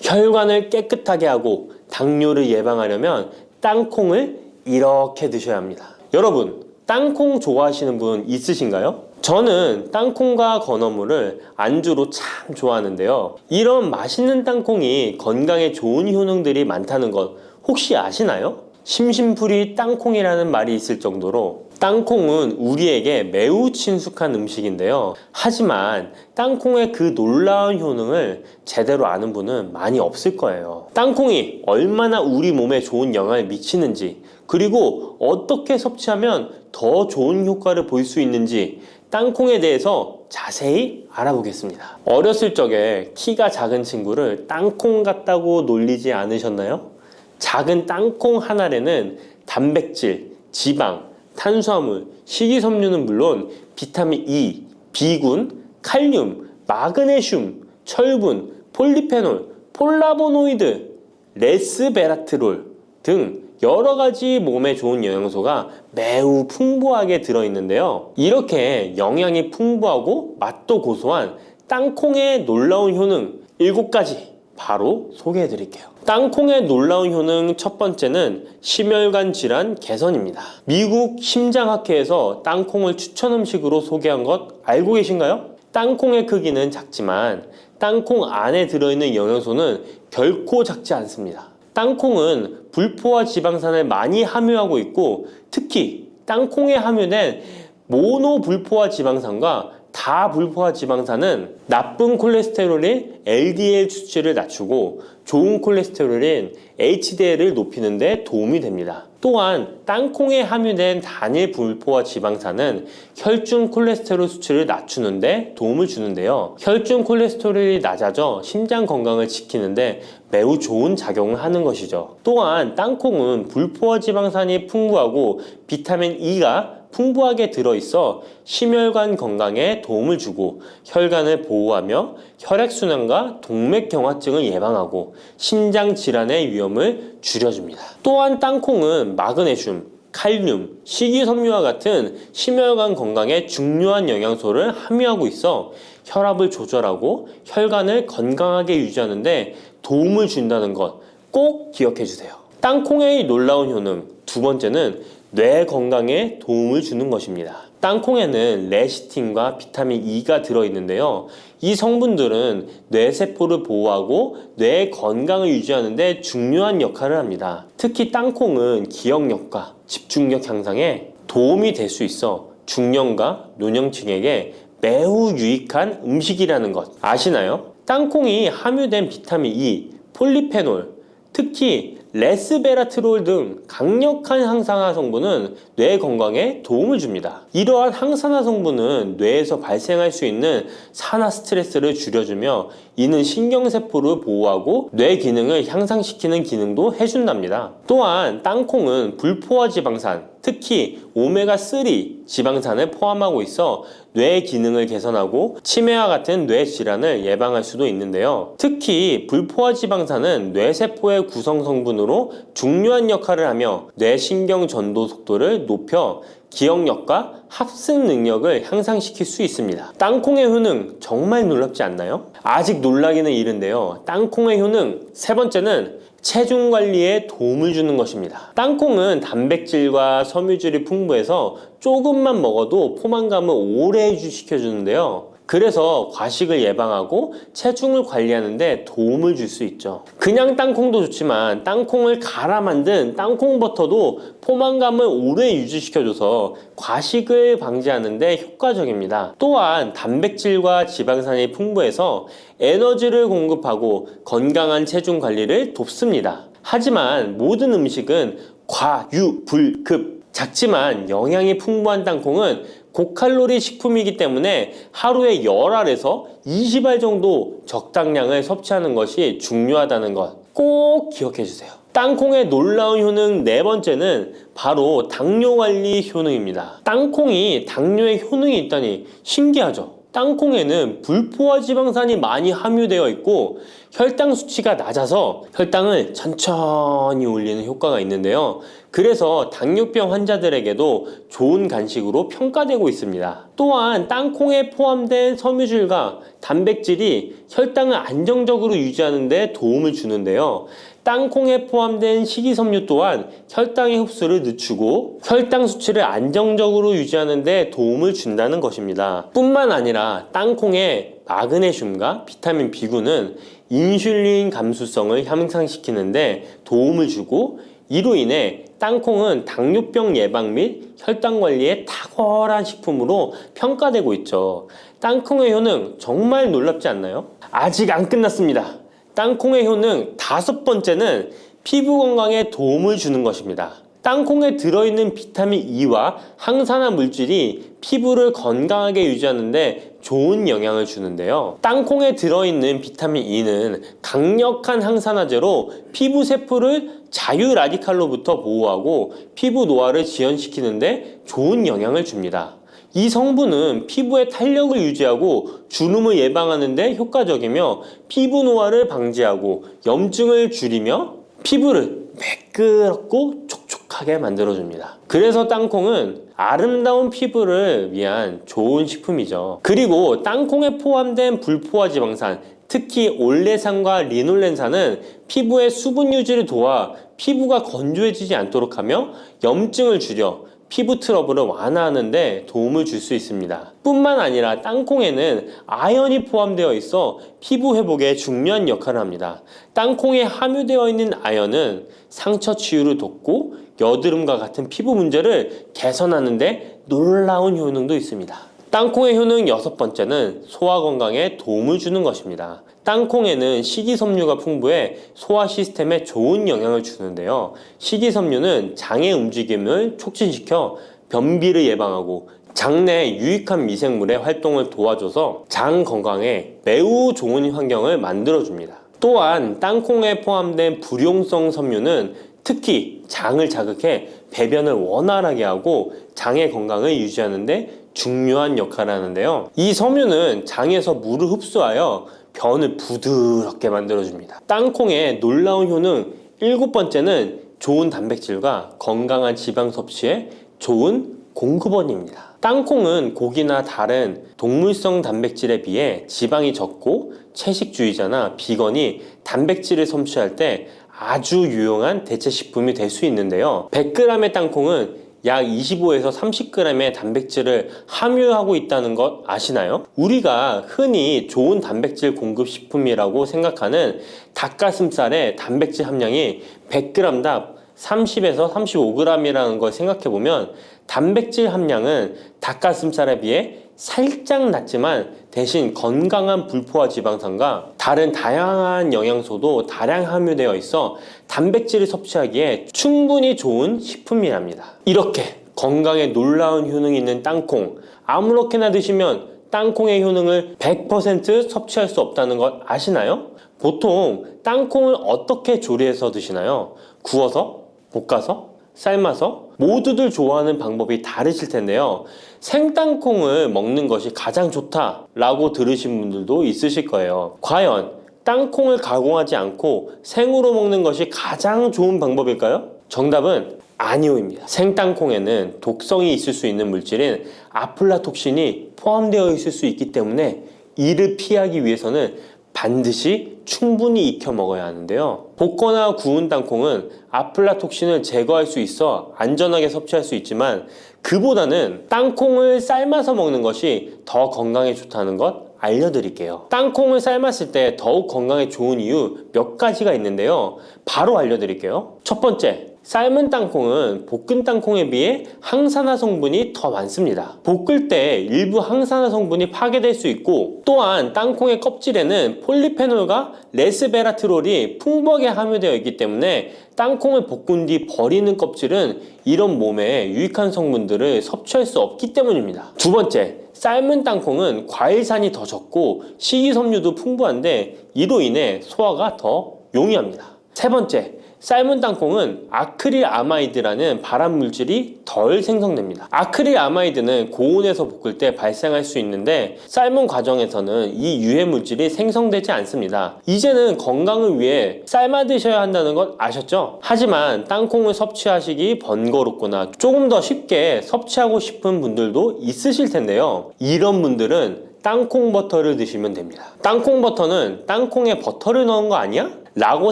혈관을 깨끗하게 하고 당뇨를 예방하려면 땅콩을 이렇게 드셔야 합니다. 여러분, 땅콩 좋아하시는 분 있으신가요? 저는 땅콩과 건어물을 안주로 참 좋아하는데요. 이런 맛있는 땅콩이 건강에 좋은 효능들이 많다는 것 혹시 아시나요? 심심풀이 땅콩이라는 말이 있을 정도로 땅콩은 우리에게 매우 친숙한 음식인데요. 하지만 땅콩의 그 놀라운 효능을 제대로 아는 분은 많이 없을 거예요. 땅콩이 얼마나 우리 몸에 좋은 영향을 미치는지, 그리고 어떻게 섭취하면 더 좋은 효과를 볼 수 있는지 땅콩에 대해서 자세히 알아보겠습니다. 어렸을 적에 키가 작은 친구를 땅콩 같다고 놀리지 않으셨나요? 작은 땅콩 한 알에는 단백질, 지방, 탄수화물, 식이섬유는 물론 비타민 E, B군, 칼륨, 마그네슘, 철분, 폴리페놀, 폴라보노이드, 레스베라트롤 등 여러 가지 몸에 좋은 영양소가 매우 풍부하게 들어있는데요. 이렇게 영양이 풍부하고 맛도 고소한 땅콩의 놀라운 효능 7가지 바로 소개해 드릴게요. 땅콩의 놀라운 효능 첫 번째는 심혈관 질환 개선입니다. 미국 심장학회에서 땅콩을 추천 음식으로 소개한 것 알고 계신가요? 땅콩의 크기는 작지만 땅콩 안에 들어있는 영양소는 결코 작지 않습니다. 땅콩은 불포화 지방산을 많이 함유하고 있고, 특히 땅콩에 함유된 모노불포화 지방산과 다불포화 지방산은 나쁜 콜레스테롤인 LDL 수치를 낮추고 좋은 콜레스테롤인 HDL을 높이는 데 도움이 됩니다. 또한 땅콩에 함유된 단일 불포화 지방산은 혈중 콜레스테롤 수치를 낮추는 데 도움을 주는데요. 혈중 콜레스테롤이 낮아져 심장 건강을 지키는데 매우 좋은 작용을 하는 것이죠. 또한 땅콩은 불포화 지방산이 풍부하고 비타민 E가 풍부하게 들어있어 심혈관 건강에 도움을 주고 혈관을 보호하며 혈액순환과 동맥경화증을 예방하고 심장 질환의 위험을 줄여줍니다. 또한 땅콩은 마그네슘, 칼륨, 식이섬유와 같은 심혈관 건강에 중요한 영양소를 함유하고 있어 혈압을 조절하고 혈관을 건강하게 유지하는 데 도움을 준다는 것 꼭 기억해 주세요. 땅콩의 놀라운 효능 두 번째는 뇌 건강에 도움을 주는 것입니다. 땅콩에는 레시틴과 비타민 E가 들어있는데요. 이 성분들은 뇌세포를 보호하고 뇌 건강을 유지하는 데 중요한 역할을 합니다. 특히 땅콩은 기억력과 집중력 향상에 도움이 될 수 있어 중년과 노년층에게 매우 유익한 음식이라는 것 아시나요? 땅콩이 함유된 비타민 E, 폴리페놀, 특히 레스베라트롤 등 강력한 항산화 성분은 뇌 건강에 도움을 줍니다. 이러한 항산화 성분은 뇌에서 발생할 수 있는 산화 스트레스를 줄여주며 이는 신경세포를 보호하고 뇌 기능을 향상시키는 기능도 해준답니다. 또한 땅콩은 불포화 지방산, 특히 오메가3 지방산을 포함하고 있어 뇌 기능을 개선하고 치매와 같은 뇌 질환을 예방할 수도 있는데요. 특히 불포화 지방산은 뇌세포의 구성 성분으로 중요한 역할을 하며 뇌신경 전도 속도를 높여 기억력과 합승 능력을 향상시킬 수 있습니다. 땅콩의 효능 정말 놀랍지 않나요? 아직 놀라기는 이른데요. 땅콩의 효능 세 번째는 체중 관리에 도움을 주는 것입니다. 땅콩은 단백질과 섬유질이 풍부해서 조금만 먹어도 포만감을 오래 유지시켜주는데요. 그래서 과식을 예방하고 체중을 관리하는 데 도움을 줄 수 있죠. 그냥 땅콩도 좋지만 땅콩을 갈아 만든 땅콩버터도 포만감을 오래 유지시켜줘서 과식을 방지하는 데 효과적입니다. 또한 단백질과 지방산이 풍부해서 에너지를 공급하고 건강한 체중 관리를 돕습니다. 하지만 모든 음식은 과유불급, 작지만 영양이 풍부한 땅콩은 고칼로리 식품이기 때문에 하루에 10알에서 20알 정도 적당량을 섭취하는 것이 중요하다는 것 꼭 기억해 주세요. 땅콩의 놀라운 효능 네 번째는 바로 당뇨 관리 효능입니다. 땅콩이 당뇨에 효능이 있다니 신기하죠? 땅콩에는 불포화 지방산이 많이 함유되어 있고 혈당 수치가 낮아서 혈당을 천천히 올리는 효과가 있는데요. 그래서 당뇨병 환자들에게도 좋은 간식으로 평가되고 있습니다. 또한 땅콩에 포함된 섬유질과 단백질이 혈당을 안정적으로 유지하는 데 도움을 주는데요. 땅콩에 포함된 식이섬유 또한 혈당의 흡수를 늦추고 혈당 수치를 안정적으로 유지하는 데 도움을 준다는 것입니다. 뿐만 아니라 땅콩의 마그네슘과 비타민 B9는 인슐린 감수성을 향상시키는 데 도움을 주고 이로 인해 땅콩은 당뇨병 예방 및 혈당 관리에 탁월한 식품으로 평가되고 있죠. 땅콩의 효능 정말 놀랍지 않나요? 아직 안 끝났습니다. 땅콩의 효능 5번째는 피부 건강에 도움을 주는 것입니다. 땅콩에 들어있는 비타민 E와 항산화 물질이 피부를 건강하게 유지하는 데 좋은 영향을 주는데요. 땅콩에 들어있는 비타민 E는 강력한 항산화제로 피부 세포를 자유 라디칼로부터 보호하고 피부 노화를 지연시키는 데 좋은 영향을 줍니다. 이 성분은 피부의 탄력을 유지하고 주름을 예방하는 데 효과적이며 피부 노화를 방지하고 염증을 줄이며 피부를 매끄럽고 촉촉하게 만들어줍니다. 그래서 땅콩은 아름다운 피부를 위한 좋은 식품이죠. 그리고 땅콩에 포함된 불포화 지방산, 특히 올레산과 리놀렌산은 피부의 수분 유지를 도와 피부가 건조해지지 않도록 하며 염증을 줄여 피부 트러블을 완화하는 데 도움을 줄 수 있습니다. 뿐만 아니라 땅콩에는 아연이 포함되어 있어 피부 회복에 중요한 역할을 합니다. 땅콩에 함유되어 있는 아연은 상처 치유를 돕고 여드름과 같은 피부 문제를 개선하는 데 놀라운 효능도 있습니다. 땅콩의 효능 6번째는 소화 건강에 도움을 주는 것입니다. 땅콩에는 식이섬유가 풍부해 소화 시스템에 좋은 영향을 주는데요. 식이섬유는 장의 움직임을 촉진시켜 변비를 예방하고 장내 유익한 미생물의 활동을 도와줘서 장 건강에 매우 좋은 환경을 만들어줍니다. 또한 땅콩에 포함된 불용성 섬유는 특히 장을 자극해 배변을 원활하게 하고 장의 건강을 유지하는 데 중요한 역할을 하는데요. 이 섬유는 장에서 물을 흡수하여 변을 부드럽게 만들어줍니다. 땅콩의 놀라운 효능 7번째는 좋은 단백질과 건강한 지방 섭취에 좋은 공급원입니다. 땅콩은 고기나 다른 동물성 단백질에 비해 지방이 적고 채식주의자나 비건이 단백질을 섭취할 때 아주 유용한 대체 식품이 될 수 있는데요. 100g의 땅콩은 약 25에서 30g의 단백질을 함유하고 있다는 것 아시나요? 우리가 흔히 좋은 단백질 공급 식품이라고 생각하는 닭가슴살의 단백질 함량이 100g당 30에서 35g이라는 걸 생각해보면 단백질 함량은 닭가슴살에 비해 살짝 낮지만 대신 건강한 불포화 지방산과 다른 다양한 영양소도 다량 함유되어 있어 단백질을 섭취하기에 충분히 좋은 식품이랍니다. 이렇게 건강에 놀라운 효능이 있는 땅콩, 아무렇게나 드시면 땅콩의 효능을 100% 섭취할 수 없다는 것 아시나요? 보통 땅콩을 어떻게 조리해서 드시나요? 구워서? 볶아서? 삶아서? 모두들 좋아하는 방법이 다르실 텐데요. 생땅콩을 먹는 것이 가장 좋다라고 들으신 분들도 있으실 거예요. 과연 땅콩을 가공하지 않고 생으로 먹는 것이 가장 좋은 방법일까요? 정답은 아니오입니다. 생땅콩에는 독성이 있을 수 있는 물질인 아플라톡신이 포함되어 있을 수 있기 때문에 이를 피하기 위해서는 반드시 충분히 익혀 먹어야 하는데요. 볶거나 구운 땅콩은 아플라톡신을 제거할 수 있어 안전하게 섭취할 수 있지만 그보다는 땅콩을 삶아서 먹는 것이 더 건강에 좋다는 것 알려드릴게요. 땅콩을 삶았을 때 더욱 건강에 좋은 이유 몇 가지가 있는데요. 바로 알려드릴게요. 첫 번째, 삶은 땅콩은 볶은 땅콩에 비해 항산화 성분이 더 많습니다. 볶을 때 일부 항산화 성분이 파괴될 수 있고 또한 땅콩의 껍질에는 폴리페놀과 레스베라트롤이 풍부하게 함유되어 있기 때문에 땅콩을 볶은 뒤 버리는 껍질은 이런 몸에 유익한 성분들을 섭취할 수 없기 때문입니다. 두 번째, 삶은 땅콩은 과일산이 더 적고 식이섬유도 풍부한데 이로 인해 소화가 더 용이합니다. 세 번째, 삶은 땅콩은 아크릴아마이드라는 발암물질이 덜 생성됩니다. 아크릴아마이드는 고온에서 볶을 때 발생할 수 있는데 삶은 과정에서는 이 유해물질이 생성되지 않습니다. 이제는 건강을 위해 삶아 드셔야 한다는 것 아셨죠? 하지만 땅콩을 섭취하시기 번거롭거나 조금 더 쉽게 섭취하고 싶은 분들도 있으실 텐데요. 이런 분들은 땅콩 버터를 드시면 됩니다. 땅콩 버터는 땅콩에 버터를 넣은 거 아니야? 라고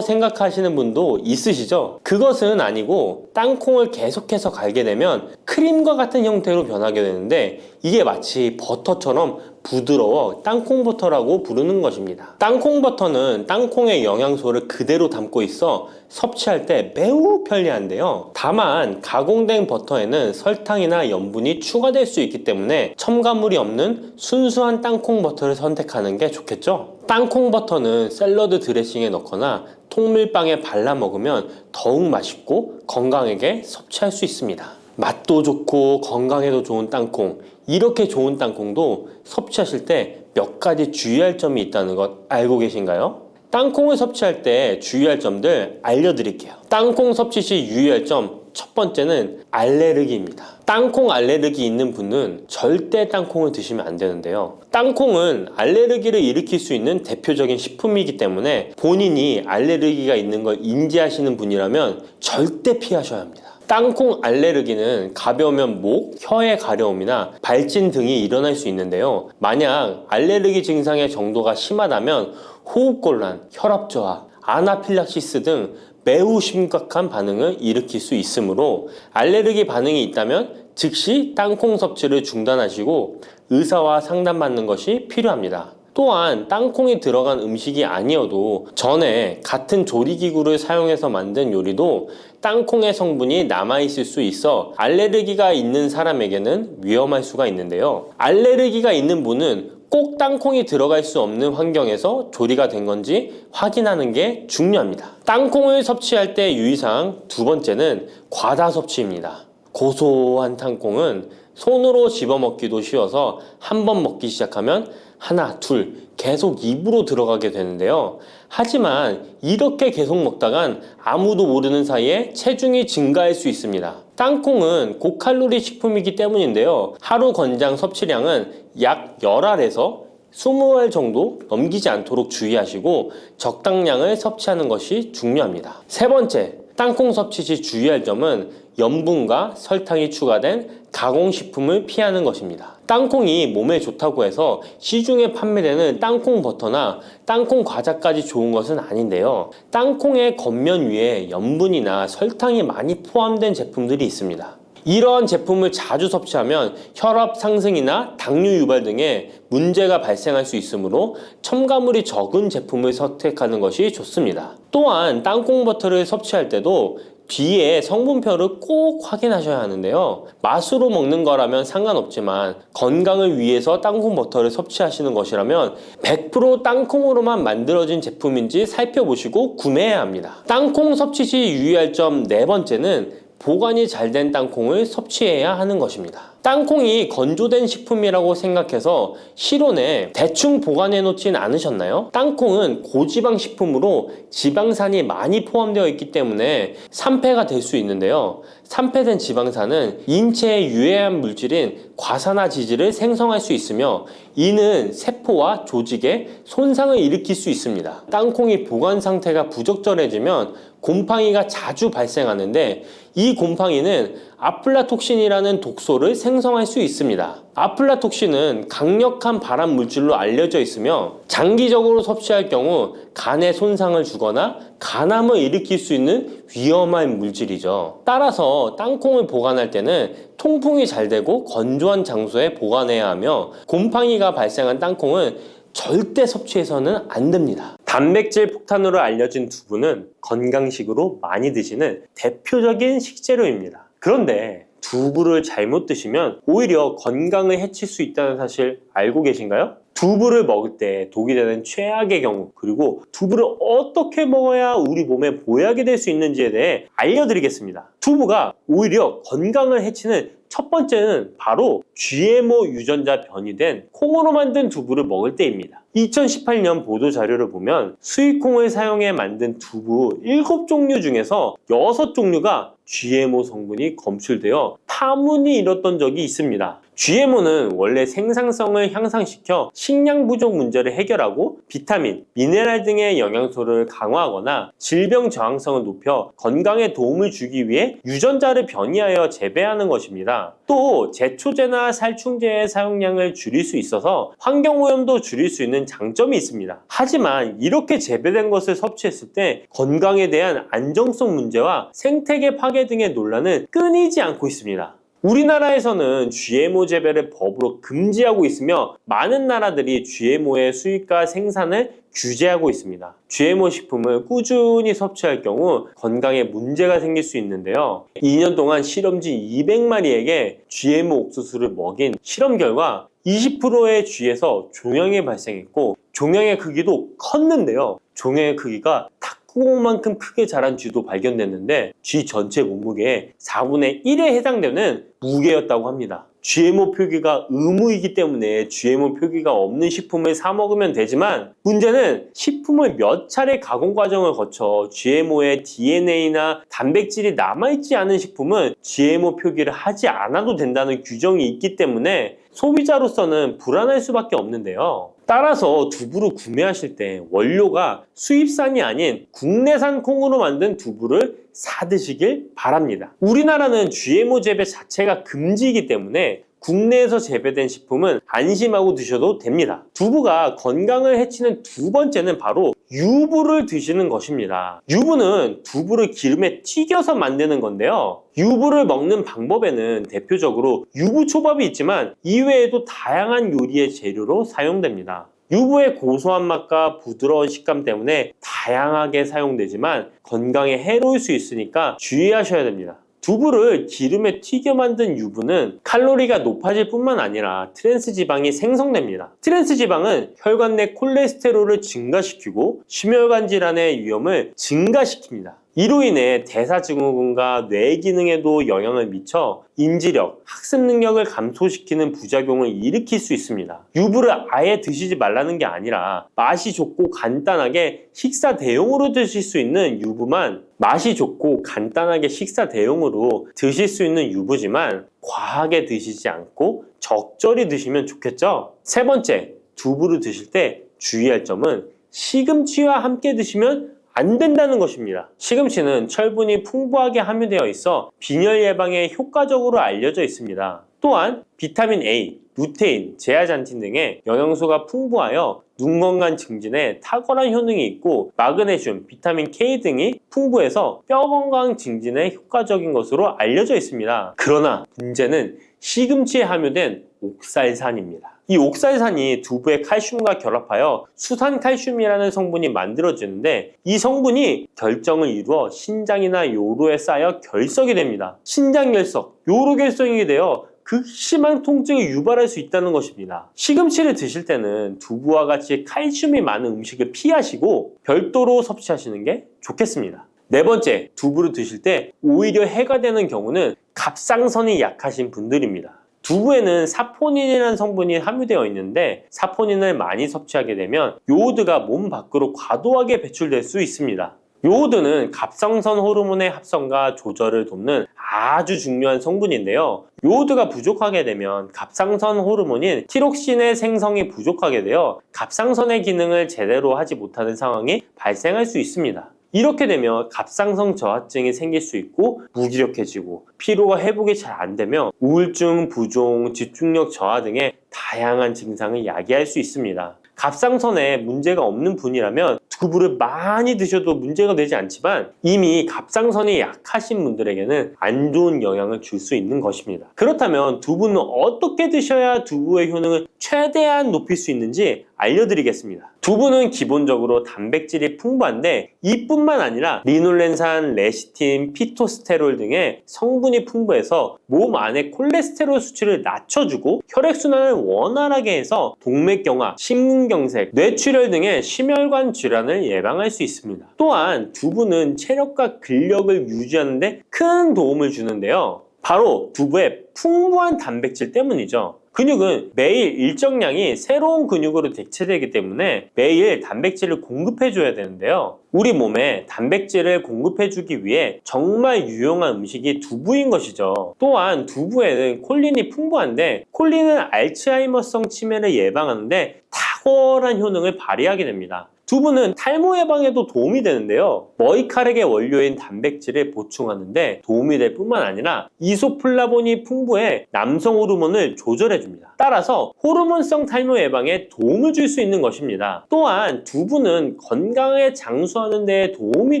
생각하시는 분도 있으시죠? 그것은 아니고 땅콩을 계속해서 갈게 되면 크림과 같은 형태로 변하게 되는데 이게 마치 버터처럼 부드러워 땅콩 버터라고 부르는 것입니다. 땅콩 버터는 땅콩의 영양소를 그대로 담고 있어 섭취할 때 매우 편리한데요. 다만 가공된 버터에는 설탕이나 염분이 추가될 수 있기 때문에 첨가물이 없는 순수한 땅콩 버터를 선택하는 게 좋겠죠? 땅콩 버터는 샐러드 드레싱에 넣거나 통밀빵에 발라 먹으면 더욱 맛있고 건강하게 섭취할 수 있습니다. 맛도 좋고 건강에도 좋은 땅콩, 이렇게 좋은 땅콩도 섭취하실 때 몇 가지 주의할 점이 있다는 것 알고 계신가요? 땅콩을 섭취할 때 주의할 점들 알려드릴게요. 땅콩 섭취 시 유의할 점 첫 번째는 알레르기입니다. 땅콩 알레르기 있는 분은 절대 땅콩을 드시면 안 되는데요. 땅콩은 알레르기를 일으킬 수 있는 대표적인 식품이기 때문에 본인이 알레르기가 있는 걸 인지하시는 분이라면 절대 피하셔야 합니다. 땅콩 알레르기는 가벼우면 목, 혀의 가려움이나 발진 등이 일어날 수 있는데요. 만약 알레르기 증상의 정도가 심하다면 호흡곤란, 혈압저하, 아나필락시스 등 매우 심각한 반응을 일으킬 수 있으므로 알레르기 반응이 있다면 즉시 땅콩 섭취를 중단하시고 의사와 상담받는 것이 필요합니다. 또한 땅콩이 들어간 음식이 아니어도 전에 같은 조리기구를 사용해서 만든 요리도 땅콩의 성분이 남아있을 수 있어 알레르기가 있는 사람에게는 위험할 수가 있는데요. 알레르기가 있는 분은 꼭 땅콩이 들어갈 수 없는 환경에서 조리가 된 건지 확인하는 게 중요합니다. 땅콩을 섭취할 때 유의사항 두 번째는 과다 섭취입니다. 고소한 땅콩은 손으로 집어먹기도 쉬워서 한 번 먹기 시작하면 하나, 둘 계속 입으로 들어가게 되는데요. 하지만 이렇게 계속 먹다간 아무도 모르는 사이에 체중이 증가할 수 있습니다. 땅콩은 고칼로리 식품이기 때문인데요. 하루 권장 섭취량은 약 10알에서 20알 정도 넘기지 않도록 주의하시고 적당량을 섭취하는 것이 중요합니다. 세 번째, 땅콩 섭취 시 주의할 점은 염분과 설탕이 추가된 가공식품을 피하는 것입니다. 땅콩이 몸에 좋다고 해서 시중에 판매되는 땅콩 버터나 땅콩 과자까지 좋은 것은 아닌데요. 땅콩의 겉면 위에 염분이나 설탕이 많이 포함된 제품들이 있습니다. 이러한 제품을 자주 섭취하면 혈압 상승이나 당뇨 유발 등의 문제가 발생할 수 있으므로 첨가물이 적은 제품을 선택하는 것이 좋습니다. 또한 땅콩 버터를 섭취할 때도 뒤에 성분표를 꼭 확인하셔야 하는데요. 맛으로 먹는 거라면 상관없지만 건강을 위해서 땅콩 버터를 섭취하시는 것이라면 100% 땅콩으로만 만들어진 제품인지 살펴보시고 구매해야 합니다. 땅콩 섭취 시 유의할 점 네 번째는 보관이 잘 된 땅콩을 섭취해야 하는 것입니다. 땅콩이 건조된 식품이라고 생각해서 실온에 대충 보관해 놓진 않으셨나요? 땅콩은 고지방 식품으로 지방산이 많이 포함되어 있기 때문에 산패가 될 수 있는데요. 산패된 지방산은 인체에 유해한 물질인 과산화지질을 생성할 수 있으며 이는 세포와 조직에 손상을 일으킬 수 있습니다. 땅콩이 보관 상태가 부적절해지면 곰팡이가 자주 발생하는데 이 곰팡이는 아플라톡신이라는 독소를 생성할 수 있습니다. 아플라톡신은 강력한 발암 물질로 알려져 있으며 장기적으로 섭취할 경우 간에 손상을 주거나 간암을 일으킬 수 있는 위험한 물질이죠. 따라서 땅콩을 보관할 때는 통풍이 잘 되고 건조한 장소에 보관해야 하며 곰팡이가 발생한 땅콩은 절대 섭취해서는 안 됩니다. 단백질 폭탄으로 알려진 두부는 건강식으로 많이 드시는 대표적인 식재료입니다. 그런데 두부를 잘못 드시면 오히려 건강을 해칠 수 있다는 사실 알고 계신가요? 두부를 먹을 때 독이 되는 최악의 경우, 그리고 두부를 어떻게 먹어야 우리 몸에 보약이 될 수 있는지에 대해 알려드리겠습니다. 두부가 오히려 건강을 해치는 첫 번째는 바로 GMO 유전자 변이된 콩으로 만든 두부를 먹을 때입니다. 2018년 보도 자료를 보면 수익콩을 사용해 만든 두부 7종류 중에서 6종류가 GMO 성분이 검출되어 파문이 일었던 적이 있습니다. GMO는 원래 생산성을 향상시켜 식량 부족 문제를 해결하고 비타민, 미네랄 등의 영양소를 강화하거나 질병 저항성을 높여 건강에 도움을 주기 위해 유전자를 변이하여 재배하는 것입니다. 또 제초제나 살충제의 사용량을 줄일 수 있어서 환경오염도 줄일 수 있는 장점이 있습니다. 하지만 이렇게 재배된 것을 섭취했을 때 건강에 대한 안정성 문제와 생태계 파괴 등의 논란은 끊이지 않고 있습니다. 우리나라에서는 GMO 재배를 법으로 금지하고 있으며 많은 나라들이 GMO의 수입과 생산을 규제하고 있습니다. GMO 식품을 꾸준히 섭취할 경우 건강에 문제가 생길 수 있는데요. 2년 동안 실험지 200마리에게 GMO 옥수수를 먹인 실험 결과 20%의 쥐에서 종양이 발생했고 종양의 크기도 컸는데요. 종양의 크기가 탁구공만큼 크게 자란 쥐도 발견됐는데 쥐 전체 몸무게의 4분의 1에 해당되는 무게였다고 합니다. GMO 표기가 의무이기 때문에 GMO 표기가 없는 식품을 사 먹으면 되지만 문제는 식품을 몇 차례 가공 과정을 거쳐 GMO의 DNA나 단백질이 남아있지 않은 식품은 GMO 표기를 하지 않아도 된다는 규정이 있기 때문에 소비자로서는 불안할 수밖에 없는데요. 따라서 두부를 구매하실 때 원료가 수입산이 아닌 국내산 콩으로 만든 두부를 사 드시길 바랍니다. 우리나라는 GMO 재배 자체가 금지이기 때문에 국내에서 재배된 식품은 안심하고 드셔도 됩니다. 두부가 건강을 해치는 두 번째는 바로 유부를 드시는 것입니다. 유부는 두부를 기름에 튀겨서 만드는 건데요. 유부를 먹는 방법에는 대표적으로 유부초밥이 있지만 이외에도 다양한 요리의 재료로 사용됩니다. 유부의 고소한 맛과 부드러운 식감 때문에 다양하게 사용되지만 건강에 해로울 수 있으니까 주의하셔야 됩니다. 두부를 기름에 튀겨 만든 유부는 칼로리가 높아질 뿐만 아니라 트랜스 지방이 생성됩니다. 트랜스 지방은 혈관 내 콜레스테롤을 증가시키고 심혈관 질환의 위험을 증가시킵니다. 이로 인해 대사증후군과 뇌 기능에도 영향을 미쳐 인지력, 학습 능력을 감소시키는 부작용을 일으킬 수 있습니다. 유부를 아예 드시지 말라는 게 아니라 맛이 좋고 간단하게 식사 대용으로 드실 수 있는 유부만 맛이 좋고 간단하게 식사 대용으로 드실 수 있는 유부지만 과하게 드시지 않고 적절히 드시면 좋겠죠? 세 번째, 두부를 드실 때 주의할 점은 시금치와 함께 드시면 안 된다는 것입니다. 시금치는 철분이 풍부하게 함유되어 있어 빈혈 예방에 효과적으로 알려져 있습니다. 또한 비타민 A, 루테인, 제아잔틴 등의 영양소가 풍부하여 눈 건강 증진에 탁월한 효능이 있고 마그네슘, 비타민 K 등이 풍부해서 뼈 건강 증진에 효과적인 것으로 알려져 있습니다. 그러나 문제는 시금치에 함유된 옥살산입니다. 이 옥살산이 두부의 칼슘과 결합하여 수산칼슘이라는 성분이 만들어지는데 이 성분이 결정을 이루어 신장이나 요로에 쌓여 결석이 됩니다. 신장결석, 요로결석이 되어 극심한 통증을 유발할 수 있다는 것입니다. 시금치를 드실 때는 두부와 같이 칼슘이 많은 음식을 피하시고 별도로 섭취하시는 게 좋겠습니다. 네 번째, 두부를 드실 때 오히려 해가 되는 경우는 갑상선이 약하신 분들입니다. 두부에는 사포닌이라는 성분이 함유되어 있는데 사포닌을 많이 섭취하게 되면 요오드가 몸 밖으로 과도하게 배출될 수 있습니다. 요오드는 갑상선 호르몬의 합성과 조절을 돕는 아주 중요한 성분인데요. 요오드가 부족하게 되면 갑상선 호르몬인 티록신의 생성이 부족하게 되어 갑상선의 기능을 제대로 하지 못하는 상황이 발생할 수 있습니다. 이렇게 되면 갑상선 저하증이 생길 수 있고 무기력해지고 피로가 회복이 잘 안 되며 우울증, 부종, 집중력 저하 등의 다양한 증상을 야기할 수 있습니다. 갑상선에 문제가 없는 분이라면 두부를 많이 드셔도 문제가 되지 않지만 이미 갑상선이 약하신 분들에게는 안 좋은 영향을 줄 수 있는 것입니다. 그렇다면 두부는 어떻게 드셔야 두부의 효능을 최대한 높일 수 있는지 알려드리겠습니다. 두부는 기본적으로 단백질이 풍부한데 이뿐만 아니라 리놀렌산, 레시틴, 피토스테롤 등의 성분이 풍부해서 몸 안의 콜레스테롤 수치를 낮춰주고 혈액순환을 원활하게 해서 동맥경화, 심근경색, 뇌출혈 등의 심혈관 질환을 예방할 수 있습니다. 또한 두부는 체력과 근력을 유지하는 데 큰 도움을 주는데요. 바로 두부의 풍부한 단백질 때문이죠. 근육은 매일 일정량이 새로운 근육으로 대체되기 때문에 매일 단백질을 공급해줘야 되는데요. 우리 몸에 단백질을 공급해주기 위해 정말 유용한 음식이 두부인 것이죠. 또한 두부에는 콜린이 풍부한데 콜린은 알츠하이머성 치매를 예방하는데 탁월한 효능을 발휘하게 됩니다. 두부는 탈모 예방에도 도움이 되는데요. 머리카락의 원료인 단백질을 보충하는데 도움이 될 뿐만 아니라 이소플라본이 풍부해 남성 호르몬을 조절해줍니다. 따라서 호르몬성 탈모 예방에 도움을 줄 수 있는 것입니다. 또한 두부는 건강하게 장수하는 데 도움이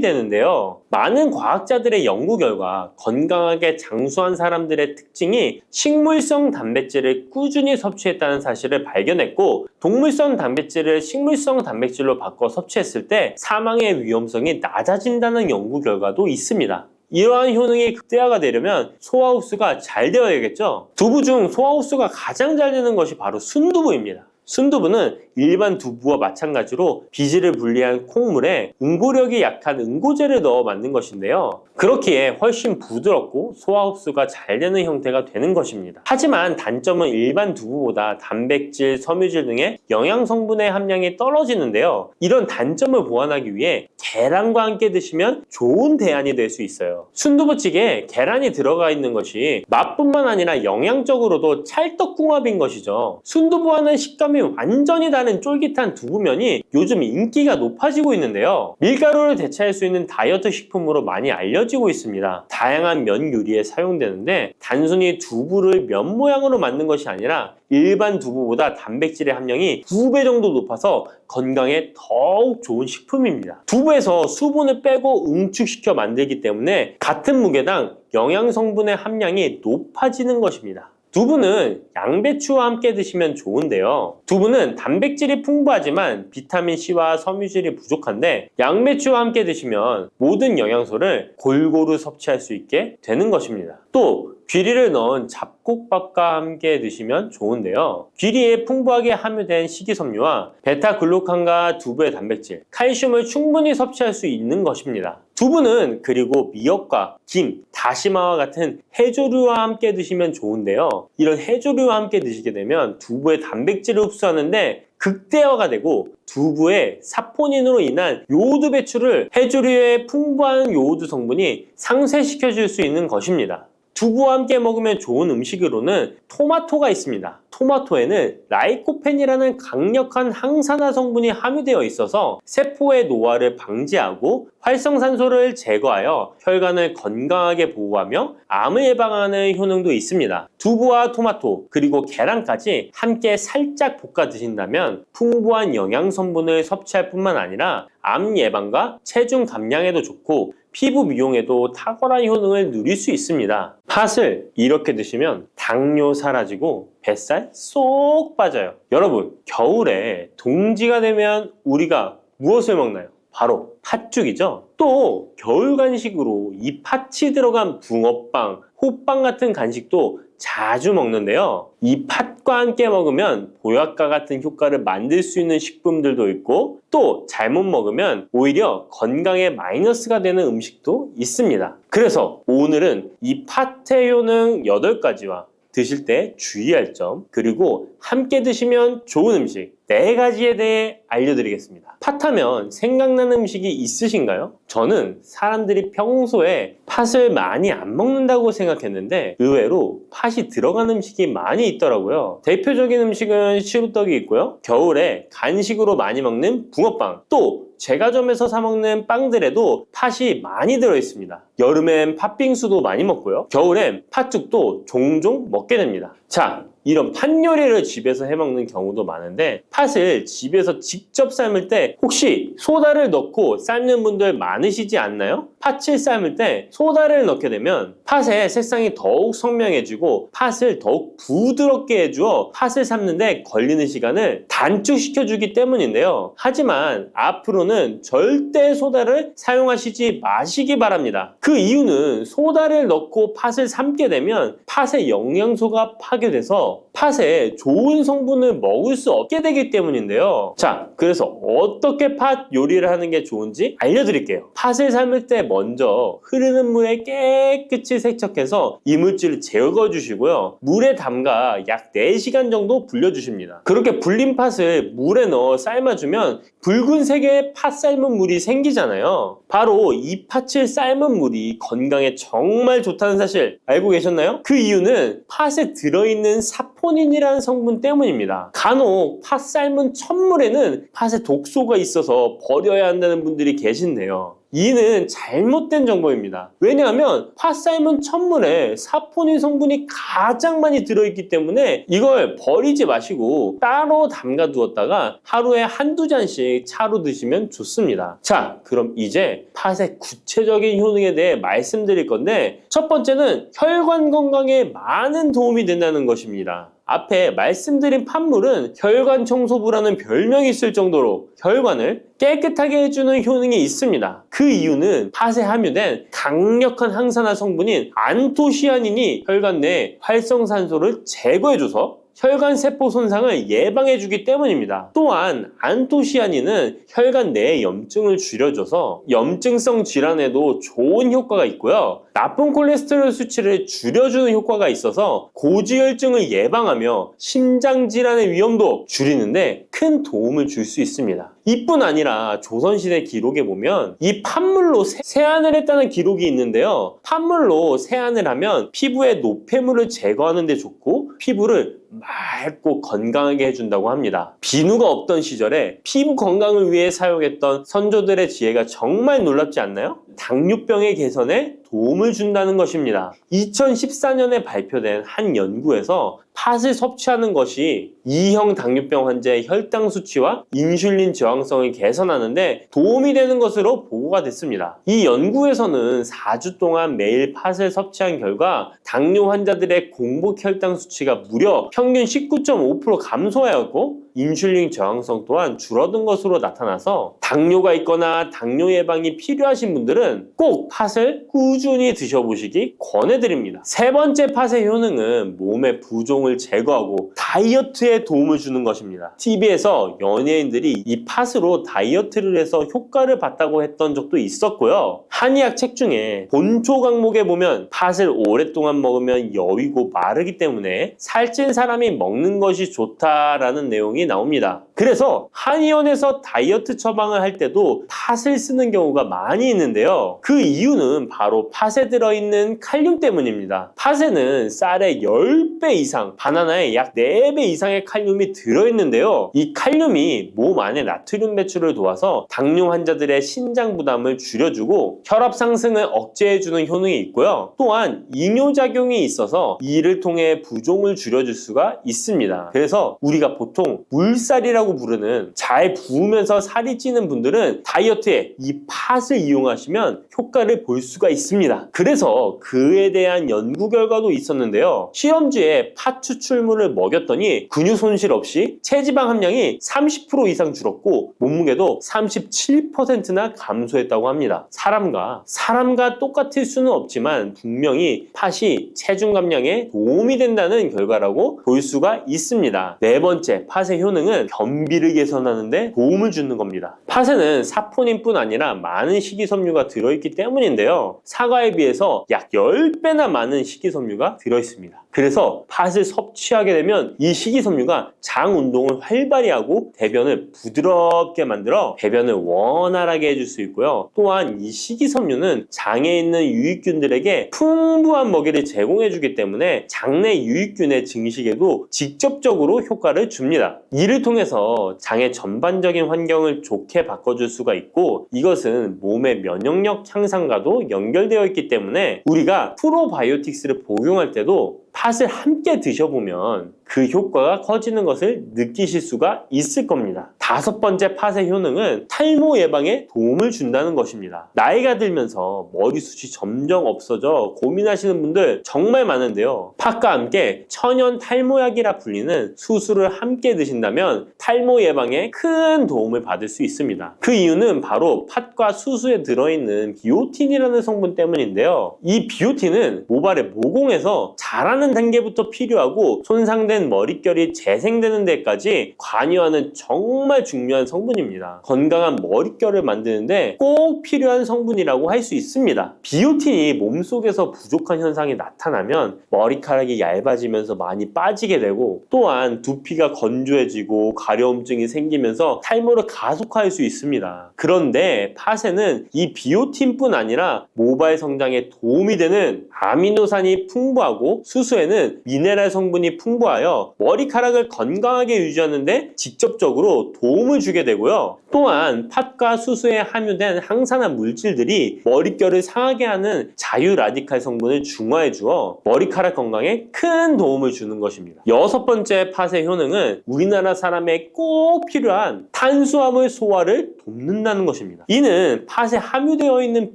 되는데요. 많은 과학자들의 연구 결과 건강하게 장수한 사람들의 특징이 식물성 단백질을 꾸준히 섭취했다는 사실을 발견했고, 동물성 단백질을 식물성 단백질로 바꿔 섭취했을 때 사망의 위험성이 낮아진다는 연구 결과도 있습니다. 이러한 효능이 극대화가 되려면 소화 흡수가 잘 되어야겠죠. 두부 중 소화 흡수가 가장 잘 되는 것이 바로 순두부입니다. 순두부는 일반 두부와 마찬가지로 비질을 분리한 콩물에 응고력이 약한 응고제를 넣어 만든 것인데요. 그렇기에 훨씬 부드럽고 소화 흡수가 잘 되는 형태가 되는 것입니다. 하지만 단점은 일반 두부보다 단백질, 섬유질 등의 영양 성분의 함량이 떨어지는데요. 이런 단점을 보완하기 위해 계란과 함께 드시면 좋은 대안이 될 수 있어요. 순두부찌개에 계란이 들어가 있는 것이 맛뿐만 아니라 영양적으로도 찰떡궁합인 것이죠. 순두부와는 식감이 완전히 다른 쫄깃한 두부면이 요즘 인기가 높아지고 있는데요. 밀가루를 대체할 수 있는 다이어트 식품으로 많이 알려지고 있습니다. 다양한 면 요리에 사용되는데 단순히 두부를 면 모양으로 만든 것이 아니라 일반 두부보다 단백질의 함량이 2배 정도 높아서 건강에 더욱 좋은 식품입니다. 두부에서 수분을 빼고 응축시켜 만들기 때문에 같은 무게당 영양 성분의 함량이 높아지는 것입니다. 두부는 양배추와 함께 드시면 좋은데요. 두부는 단백질이 풍부하지만 비타민C와 섬유질이 부족한데 양배추와 함께 드시면 모든 영양소를 골고루 섭취할 수 있게 되는 것입니다. 또 귀리를 넣은 잡곡밥과 함께 드시면 좋은데요. 귀리에 풍부하게 함유된 식이섬유와 베타글루칸과 두부의 단백질, 칼슘을 충분히 섭취할 수 있는 것입니다. 두부는 그리고 미역과 김, 다시마와 같은 해조류와 함께 드시면 좋은데요. 이런 해조류와 함께 드시게 되면 두부의 단백질을 흡수하는데 극대화가 되고 두부의 사포닌으로 인한 요오드 배출을 해조류의 풍부한 요오드 성분이 상쇄시켜 줄 수 있는 것입니다. 두부와 함께 먹으면 좋은 음식으로는 토마토가 있습니다. 토마토에는 라이코펜이라는 강력한 항산화 성분이 함유되어 있어서 세포의 노화를 방지하고 활성산소를 제거하여 혈관을 건강하게 보호하며 암을 예방하는 효능도 있습니다. 두부와 토마토 그리고 계란까지 함께 살짝 볶아 드신다면 풍부한 영양 성분을 섭취할 뿐만 아니라 암 예방과 체중 감량에도 좋고 피부 미용에도 탁월한 효능을 누릴 수 있습니다. 팥을 이렇게 드시면 당뇨 사라지고 뱃살 쏙 빠져요. 여러분, 겨울에 동지가 되면 우리가 무엇을 먹나요? 바로 팥죽이죠. 또 겨울 간식으로 이 팥이 들어간 붕어빵, 호빵 같은 간식도 자주 먹는데요. 이 팥과 함께 먹으면 보약과 같은 효과를 만들 수 있는 식품들도 있고 또 잘못 먹으면 오히려 건강에 마이너스가 되는 음식도 있습니다. 그래서 오늘은 이 팥의 효능 8가지와 드실 때 주의할 점, 그리고 함께 드시면 좋은 음식 4가지에 대해 알려드리겠습니다. 팥하면 생각나는 음식이 있으신가요? 저는 사람들이 평소에 팥을 많이 안 먹는다고 생각했는데 의외로 팥이 들어간 음식이 많이 있더라고요. 대표적인 음식은 시루떡이 있고요. 겨울에 간식으로 많이 먹는 붕어빵, 또 제과점에서 사 먹는 빵들에도 팥이 많이 들어있습니다. 여름엔 팥빙수도 많이 먹고요. 겨울엔 팥죽도 종종 먹게 됩니다. 자, 이런 팥 요리를 집에서 해먹는 경우도 많은데 팥을 집에서 직접 삶을 때 혹시 소다를 넣고 삶는 분들 많으시지 않나요? 팥을 삶을 때 소다를 넣게 되면 팥의 색상이 더욱 선명해지고 팥을 더욱 부드럽게 해주어 팥을 삶는데 걸리는 시간을 단축시켜주기 때문인데요. 하지만 앞으로는 절대 소다를 사용하시지 마시기 바랍니다. 그 이유는 소다를 넣고 팥을 삶게 되면 팥의 영양소가 파괴돼서 그래서 팥에 좋은 성분을 먹을 수 없게 되기 때문인데요. 자, 그래서 어떻게 팥 요리를 하는 게 좋은지 알려드릴게요. 팥을 삶을 때 먼저 흐르는 물에 깨끗이 세척해서 이물질을 제거해 주시고요. 물에 담가 약 4시간 정도 불려주십니다. 그렇게 불린 팥을 물에 넣어 삶아주면 붉은색의 팥 삶은 물이 생기잖아요. 바로 이 팥을 삶은 물이 건강에 정말 좋다는 사실 알고 계셨나요? 그 이유는 팥에 들어있는 사포닌이라는 성분 때문입니다. 간혹 팥 삶은 첫물에는 팥에 독소가 있어서 버려야 한다는 분들이 계신데요. 이는 잘못된 정보입니다. 왜냐하면 팥 삶은 첫물에 사포닌 성분이 가장 많이 들어있기 때문에 이걸 버리지 마시고 따로 담가 두었다가 하루에 한두 잔씩 차로 드시면 좋습니다. 자, 그럼 이제 팥의 구체적인 효능에 대해 말씀드릴 건데, 첫 번째는 혈관 건강에 많은 도움이 된다는 것입니다. 앞에 말씀드린 팥물은 혈관 청소부라는 별명이 있을 정도로 혈관을 깨끗하게 해주는 효능이 있습니다. 그 이유는 팥에 함유된 강력한 항산화 성분인 안토시아닌이 혈관 내 활성산소를 제거해줘서 혈관 세포 손상을 예방해주기 때문입니다. 또한 안토시아닌은 혈관 내의 염증을 줄여줘서 염증성 질환에도 좋은 효과가 있고요. 나쁜 콜레스테롤 수치를 줄여주는 효과가 있어서 고지혈증을 예방하며 심장질환의 위험도 줄이는데 큰 도움을 줄 수 있습니다. 이뿐 아니라 조선시대 기록에 보면 이 팥물로 세안을 했다는 기록이 있는데요. 팥물로 세안을 하면 피부의 노폐물을 제거하는 데 좋고 피부를 맑고 건강하게 해준다고 합니다. 비누가 없던 시절에 피부 건강을 위해 사용했던 선조들의 지혜가 정말 놀랍지 않나요? 당뇨병의 개선에 도움을 준다는 것입니다. 2014년에 발표된 한 연구에서 팥을 섭취하는 것이 2형 당뇨병 환자의 혈당 수치와 인슐린 저항성을 개선하는데 도움이 되는 것으로 보고가 됐습니다. 이 연구에서는 4주 동안 매일 팥을 섭취한 결과 당뇨 환자들의 공복 혈당 수치가 무려 평균 19.5% 감소하였고 인슐린 저항성 또한 줄어든 것으로 나타나서 당뇨가 있거나 당뇨 예방이 필요하신 분들은 꼭 팥을 꾸준히 드셔보시기 권해드립니다. 세 번째 팥의 효능은 몸의 부종을 제거하고 다이어트에 도움을 주는 것입니다. TV에서 연예인들이 이 팥으로 다이어트를 해서 효과를 봤다고 했던 적도 있었고요. 한의학 책 중에 본초 강목에 보면 팥을 오랫동안 먹으면 여위고 마르기 때문에 살찐 사람이 먹는 것이 좋다라는 내용이 나옵니다. 그래서 한의원에서 다이어트 처방을 할 때도 팥을 쓰는 경우가 많이 있는데요. 그 이유는 바로 팥에 들어있는 칼륨 때문입니다. 팥에는 쌀의 10배 이상, 바나나의 약 4배 이상의 칼륨이 들어있는데요. 이 칼륨이 몸 안에 나트륨 배출을 도와서 당뇨 환자들의 신장 부담을 줄여주고 혈압 상승을 억제해주는 효능이 있고요. 또한 이뇨작용이 있어서 이를 통해 부종을 줄여줄 수가 있습니다. 그래서 우리가 보통 물살이라고 부르는 잘 부으면서 살이 찌는 분들은 다이어트에 이 팥을 이용하시면 효과를 볼 수가 있습니다. 그래서 그에 대한 연구 결과도 있었는데요. 실험주에 팥 추출물을 먹였더니 근육 손실 없이 체지방 함량이 30% 이상 줄었고 몸무게도 37%나 감소했다고 합니다. 사람과 똑같을 수는 없지만 분명히 팥이 체중 감량에 도움이 된다는 결과라고 볼 수가 있습니다. 네 번째, 팥의 효능은 변비를 개선하는 데 도움을 주는 겁니다. 팥에는 사포닌뿐 아니라 많은 식이섬유가 들어있기 때문인데요. 사과에 비해서 약 10배나 많은 식이섬유가 들어있습니다. 그래서 팥을 섭취하게 되면 이 식이섬유가 장 운동을 활발히 하고 대변을 부드럽게 만들어 배변을 원활하게 해줄 수 있고요. 또한 이 식이섬유는 장에 있는 유익균들에게 풍부한 먹이를 제공해주기 때문에 장내 유익균의 증식에도 직접적으로 효과를 줍니다. 이를 통해서 장의 전반적인 환경을 좋게 바꿔줄 수가 있고 이것은 몸의 면역력 향상과도 연결되어 있기 때문에 우리가 프로바이오틱스를 복용할 때도 팥을 함께 드셔보면 그 효과가 커지는 것을 느끼실 수가 있을 겁니다. 다섯 번째 팥의 효능은 탈모 예방에 도움을 준다는 것입니다. 나이가 들면서 머리숱이 점점 없어져 고민하시는 분들 정말 많은데요. 팥과 함께 천연 탈모약이라 불리는 수수를 함께 드신다면 탈모 예방에 큰 도움을 받을 수 있습니다. 그 이유는 바로 팥과 수수에 들어있는 비오틴이라는 성분 때문인데요. 이 비오틴은 모발의 모공에서 자라는 단계부터 필요하고 손상된 파괴된 머릿결이 재생되는 데까지 관여하는 정말 중요한 성분입니다. 건강한 머릿결을 만드는데 꼭 필요한 성분이라고 할 수 있습니다. 비오틴이 몸속에서 부족한 현상이 나타나면 머리카락이 얇아지면서 많이 빠지게 되고, 또한 두피가 건조해지고 가려움증이 생기면서 탈모를 가속화할 수 있습니다. 그런데 팥에는 이 비오틴뿐 아니라 모발 성장에 도움이 되는 아미노산이 풍부하고, 수수에는 미네랄 성분이 풍부하여 머리카락을 건강하게 유지하는데 직접적으로 도움을 주게 되고요. 또한 팥과 수수에 함유된 항산화 물질들이 머릿결을 상하게 하는 자유 라디칼 성분을 중화해 주어 머리카락 건강에 큰 도움을 주는 것입니다. 여섯 번째 팥의 효능은 우리나라 사람에 꼭 필요한 탄수화물 소화를 돕는다는 것입니다. 이는 팥에 함유되어 있는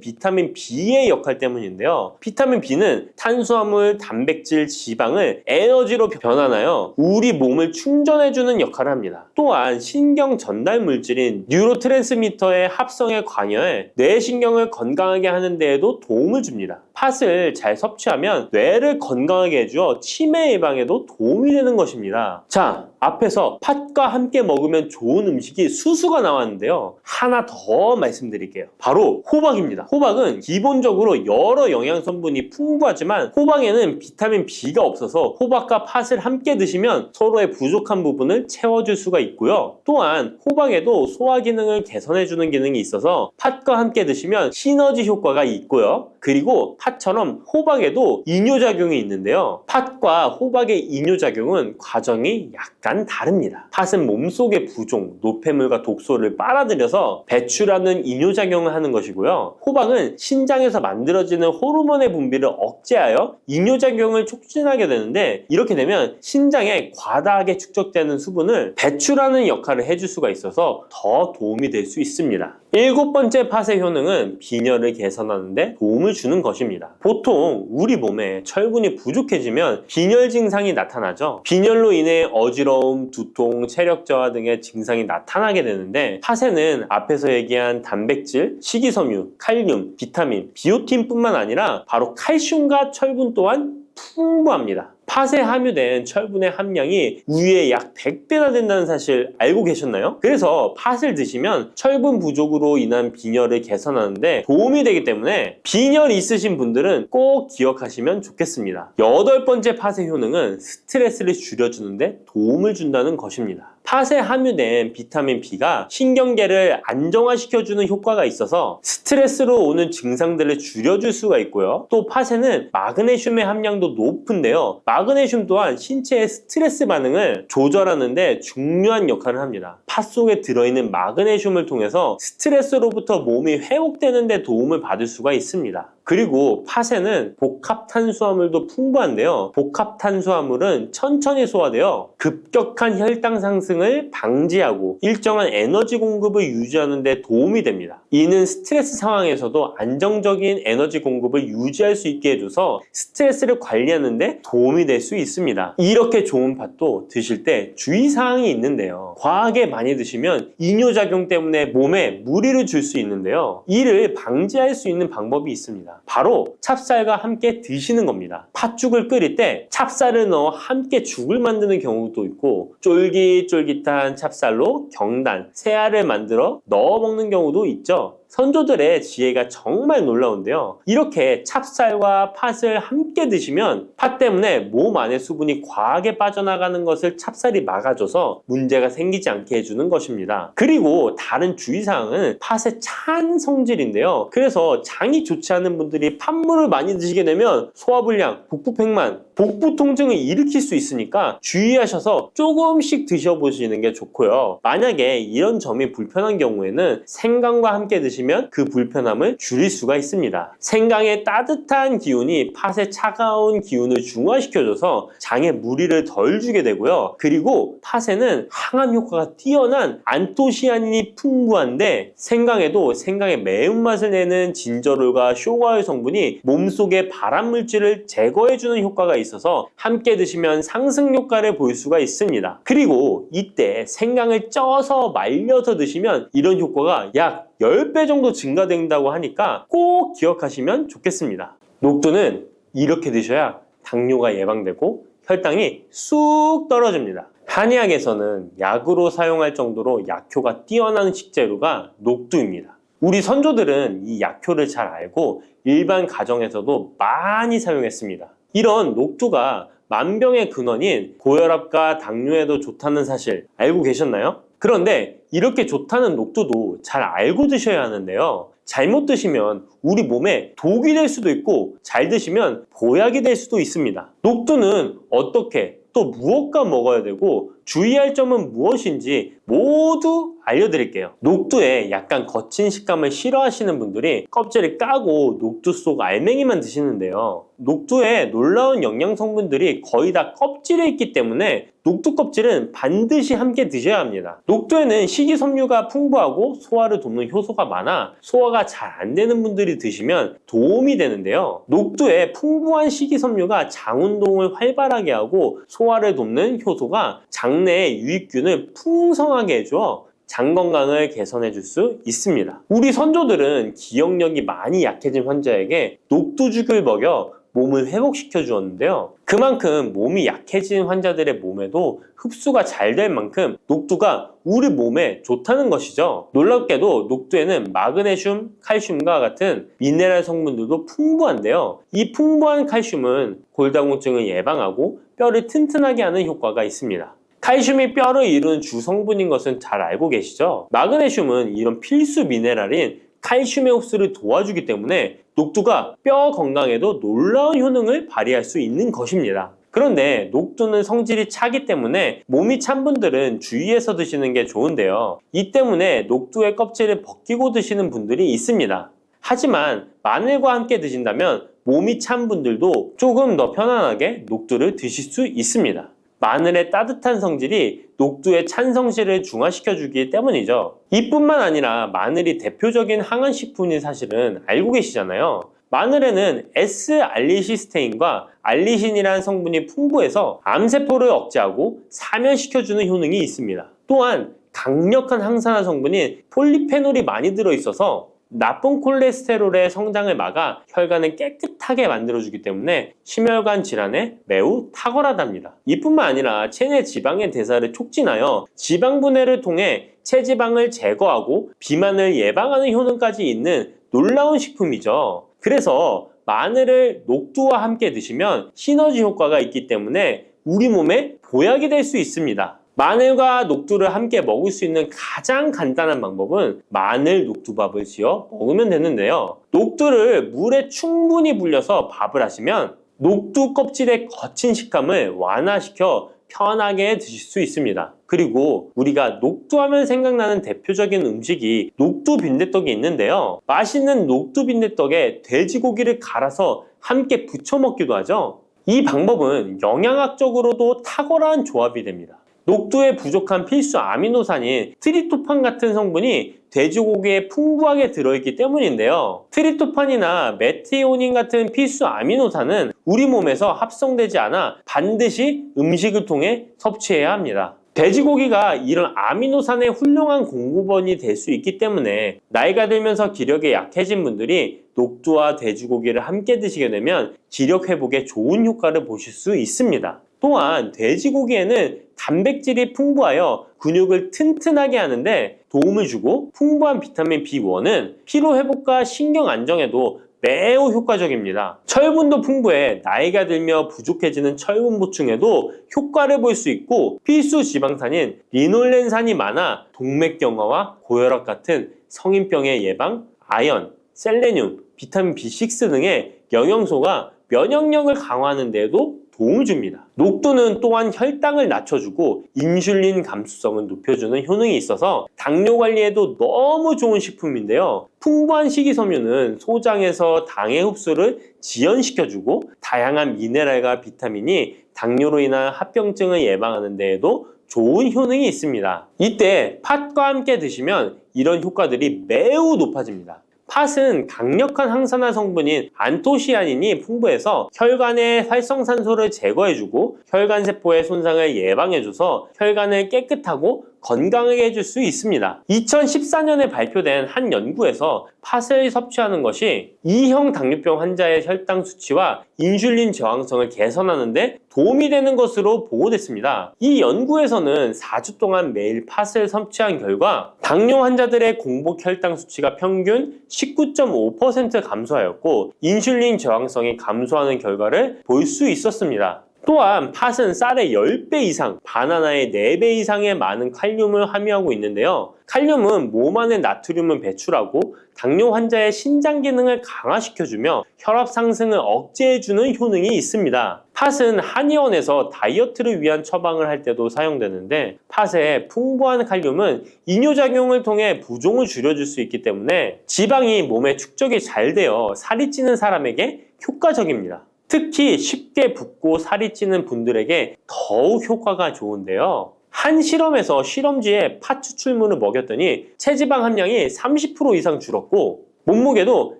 비타민 B의 역할 때문인데요. 비타민 B는 탄수화물, 단백질, 지방을 에너지로 변환하여 우리 몸을 충전해주는 역할을 합니다. 또한 신경 전달 물질인 뉴로트랜스미터의 합성에 관여해 뇌신경을 건강하게 하는 데에도 도움을 줍니다. 팥을 잘 섭취하면 뇌를 건강하게 해주어 치매 예방에도 도움이 되는 것입니다. 자, 앞에서 팥과 함께 먹으면 좋은 음식이 수수가 나왔는데요. 하나 더 말씀드릴게요. 바로 호박입니다. 호박은 기본적으로 여러 영양 성분이 풍부하지만 호박에는 비타민 B가 없어서 호박과 팥을 함께 드시면 서로의 부족한 부분을 채워줄 수가 있고요. 또한 호박에도 소화 기능을 개선해주는 기능이 있어서 팥과 함께 드시면 시너지 효과가 있고요. 그리고 팥처럼 호박에도 이뇨작용이 있는데요. 팥과 호박의 이뇨작용은 과정이 약간 다릅니다. 팥은 몸속의 부종, 노폐물과 독소를 빨아들여서 배출하는 이뇨작용을 하는 것이고요. 호박은 신장에서 만들어지는 호르몬의 분비를 억제하여 이뇨작용을 촉진하게 되는데, 이렇게 되면 신장에 과다하게 축적되는 수분을 배출하는 역할을 해줄 수가 있어서 더 도움이 될 수 있습니다. 일곱 번째 팥의 효능은 빈혈을 개선하는 데 도움을 주는 것입니다. 보통 우리 몸에 철분이 부족해지면 빈혈 증상이 나타나죠. 빈혈로 인해 어지러움, 두통, 체력 저하 등의 증상이 나타나게 되는데, 팥에는 앞에서 얘기한 단백질, 식이섬유, 칼륨, 비타민, 비오틴뿐만 아니라 바로 칼슘과 철분 또한 풍부합니다. 팥에 함유된 철분의 함량이 우유의 약 100배나 된다는 사실 알고 계셨나요? 그래서 팥을 드시면 철분 부족으로 인한 빈혈을 개선하는데 도움이 되기 때문에 빈혈이 있으신 분들은 꼭 기억하시면 좋겠습니다. 여덟 번째 팥의 효능은 스트레스를 줄여주는데 도움을 준다는 것입니다. 팥에 함유된 비타민 B가 신경계를 안정화시켜주는 효과가 있어서 스트레스로 오는 증상들을 줄여줄 수가 있고요. 또 팥에는 마그네슘의 함량도 높은데요. 마그네슘 또한 신체의 스트레스 반응을 조절하는데 중요한 역할을 합니다. 팥 속에 들어있는 마그네슘을 통해서 스트레스로부터 몸이 회복되는 데 도움을 받을 수가 있습니다. 그리고 팥에는 복합 탄수화물도 풍부한데요. 복합 탄수화물은 천천히 소화되어 급격한 혈당 상승을 방지하고 일정한 에너지 공급을 유지하는 데 도움이 됩니다. 이는 스트레스 상황에서도 안정적인 에너지 공급을 유지할 수 있게 해줘서 스트레스를 관리하는 데 도움이 될 수 있습니다. 이렇게 좋은 팥도 드실 때 주의사항이 있는데요. 과하게 많이 드시면 이뇨작용 때문에 몸에 무리를 줄 수 있는데요. 이를 방지할 수 있는 방법이 있습니다. 바로 찹쌀과 함께 드시는 겁니다. 팥죽을 끓일 때 찹쌀을 넣어 함께 죽을 만드는 경우도 있고, 쫄깃쫄깃한 찹쌀로 경단, 새알을 만들어 넣어 먹는 경우도 있죠. 선조들의 지혜가 정말 놀라운데요. 이렇게 찹쌀과 팥을 함께 드시면 팥 때문에 몸 안에 수분이 과하게 빠져나가는 것을 찹쌀이 막아줘서 문제가 생기지 않게 해주는 것입니다. 그리고 다른 주의사항은 팥의 찬 성질인데요. 그래서 장이 좋지 않은 분들이 팥물을 많이 드시게 되면 소화불량, 복부팽만, 복부 통증을 일으킬 수 있으니까 주의하셔서 조금씩 드셔보시는 게 좋고요. 만약에 이런 점이 불편한 경우에는 생강과 함께 드시면 그 불편함을 줄일 수가 있습니다. 생강의 따뜻한 기운이 팥의 차가운 기운을 중화시켜줘서 장에 무리를 덜 주게 되고요. 그리고 팥에는 항암 효과가 뛰어난 안토시아닌이 풍부한데, 생강에도 생강의 매운맛을 내는 진저롤과 쇼가올 성분이 몸속의 발암물질을 제거해주는 효과가 있어서 함께 드시면 상승 효과를 볼 수가 있습니다. 그리고 이때 생강을 쪄서 말려서 드시면 이런 효과가 약 10배 정도 증가된다고 하니까 꼭 기억하시면 좋겠습니다. 녹두는 이렇게 드셔야 당뇨가 예방되고 혈당이 쑥 떨어집니다. 한의학에서는 약으로 사용할 정도로 약효가 뛰어난 식재료가 녹두입니다. 우리 선조들은 이 약효를 잘 알고 일반 가정에서도 많이 사용했습니다. 이런 녹두가 만병의 근원인 고혈압과 당뇨에도 좋다는 사실 알고 계셨나요? 그런데 이렇게 좋다는 녹두도 잘 알고 드셔야 하는데요. 잘못 드시면 우리 몸에 독이 될 수도 있고 잘 드시면 보약이 될 수도 있습니다. 녹두는 어떻게 또 무엇과 먹어야 되고 주의할 점은 무엇인지 모두 알려드릴게요. 녹두에 약간 거친 식감을 싫어하시는 분들이 껍질을 까고 녹두 속 알맹이만 드시는데요. 녹두에 놀라운 영양 성분들이 거의 다 껍질에 있기 때문에 녹두 껍질은 반드시 함께 드셔야 합니다. 녹두에는 식이섬유가 풍부하고 소화를 돕는 효소가 많아 소화가 잘 안 되는 분들이 드시면 도움이 되는데요. 녹두에 풍부한 식이섬유가 장 운동을 활발하게 하고 소화를 돕는 효소가 장내에 유익균을 풍성하게 해줘 장 건강을 개선해 줄 수 있습니다. 우리 선조들은 기억력이 많이 약해진 환자에게 녹두죽을 먹여 몸을 회복시켜 주었는데요. 그만큼 몸이 약해진 환자들의 몸에도 흡수가 잘 될 만큼 녹두가 우리 몸에 좋다는 것이죠. 놀랍게도 녹두에는 마그네슘, 칼슘과 같은 미네랄 성분들도 풍부한데요. 이 풍부한 칼슘은 골다공증을 예방하고 뼈를 튼튼하게 하는 효과가 있습니다. 칼슘이 뼈를 이루는 주성분인 것은 잘 알고 계시죠? 마그네슘은 이런 필수 미네랄인 칼슘의 흡수를 도와주기 때문에 녹두가 뼈 건강에도 놀라운 효능을 발휘할 수 있는 것입니다. 그런데 녹두는 성질이 차기 때문에 몸이 찬 분들은 주의해서 드시는 게 좋은데요. 이 때문에 녹두의 껍질을 벗기고 드시는 분들이 있습니다. 하지만 마늘과 함께 드신다면 몸이 찬 분들도 조금 더 편안하게 녹두를 드실 수 있습니다. 마늘의 따뜻한 성질이 녹두의 찬 성질을 중화시켜주기 때문이죠. 이뿐만 아니라 마늘이 대표적인 항암식품인 사실은 알고 계시잖아요. 마늘에는 S알리시스테인과 알리신이라는 성분이 풍부해서 암세포를 억제하고 사면시켜주는 효능이 있습니다. 또한 강력한 항산화 성분인 폴리페놀이 많이 들어있어서 나쁜 콜레스테롤의 성장을 막아 혈관을 깨끗하게 만들어주기 때문에 심혈관 질환에 매우 탁월하답니다. 이뿐만 아니라 체내 지방의 대사를 촉진하여 지방 분해를 통해 체지방을 제거하고 비만을 예방하는 효능까지 있는 놀라운 식품이죠. 그래서 마늘을 녹두와 함께 드시면 시너지 효과가 있기 때문에 우리 몸에 보약이 될 수 있습니다. 마늘과 녹두를 함께 먹을 수 있는 가장 간단한 방법은 마늘 녹두밥을 지어 먹으면 되는데요. 녹두를 물에 충분히 불려서 밥을 하시면 녹두 껍질의 거친 식감을 완화시켜 편하게 드실 수 있습니다. 그리고 우리가 녹두하면 생각나는 대표적인 음식이 녹두 빈대떡이 있는데요. 맛있는 녹두 빈대떡에 돼지고기를 갈아서 함께 부쳐 먹기도 하죠. 이 방법은 영양학적으로도 탁월한 조합이 됩니다. 녹두에 부족한 필수 아미노산인 트리토판 같은 성분이 돼지고기에 풍부하게 들어있기 때문인데요. 트리토판이나 메티오닌 같은 필수 아미노산은 우리 몸에서 합성되지 않아 반드시 음식을 통해 섭취해야 합니다. 돼지고기가 이런 아미노산의 훌륭한 공급원이 될 수 있기 때문에 나이가 들면서 기력이 약해진 분들이 녹두와 돼지고기를 함께 드시게 되면 기력 회복에 좋은 효과를 보실 수 있습니다. 또한 돼지고기에는 단백질이 풍부하여 근육을 튼튼하게 하는데 도움을 주고 풍부한 비타민 B1은 피로 회복과 신경 안정에도 매우 효과적입니다. 철분도 풍부해 나이가 들며 부족해지는 철분 보충에도 효과를 볼 수 있고 필수 지방산인 리놀렌산이 많아 동맥경화와 고혈압 같은 성인병의 예방, 아연, 셀레늄, 비타민 B6 등의 영양소가 면역력을 강화하는 데에도 도움을 줍니다. 녹두는 또한 혈당을 낮춰주고 인슐린 감수성을 높여주는 효능이 있어서 당뇨 관리에도 너무 좋은 식품인데요. 풍부한 식이섬유는 소장에서 당의 흡수를 지연시켜주고 다양한 미네랄과 비타민이 당뇨로 인한 합병증을 예방하는 데에도 좋은 효능이 있습니다. 이때 팥과 함께 드시면 이런 효과들이 매우 높아집니다. 팥은 강력한 항산화 성분인 안토시아닌이 풍부해서 혈관의 활성산소를 제거해주고 혈관세포의 손상을 예방해줘서 혈관을 깨끗하고 건강하게 해줄 수 있습니다. 2014년에 발표된 한 연구에서 팥을 섭취하는 것이 2형 당뇨병 환자의 혈당 수치와 인슐린 저항성을 개선하는 데 도움이 되는 것으로 보고됐습니다. 이 연구에서는 4주 동안 매일 팥을 섭취한 결과 당뇨 환자들의 공복 혈당 수치가 평균 19.5% 감소하였고 인슐린 저항성이 감소하는 결과를 볼 수 있었습니다. 또한 팥은 쌀의 10배 이상, 바나나의 4배 이상의 많은 칼륨을 함유하고 있는데요. 칼륨은 몸 안에 나트륨을 배출하고 당뇨 환자의 신장 기능을 강화시켜주며 혈압 상승을 억제해주는 효능이 있습니다. 팥은 한의원에서 다이어트를 위한 처방을 할 때도 사용되는데 팥의 풍부한 칼륨은 이뇨작용을 통해 부종을 줄여줄 수 있기 때문에 지방이 몸에 축적이 잘 되어 살이 찌는 사람에게 효과적입니다. 특히 쉽게 붓고 살이 찌는 분들에게 더욱 효과가 좋은데요. 한 실험에서 실험쥐에 팥 추출물을 먹였더니 체지방 함량이 30% 이상 줄었고 몸무게도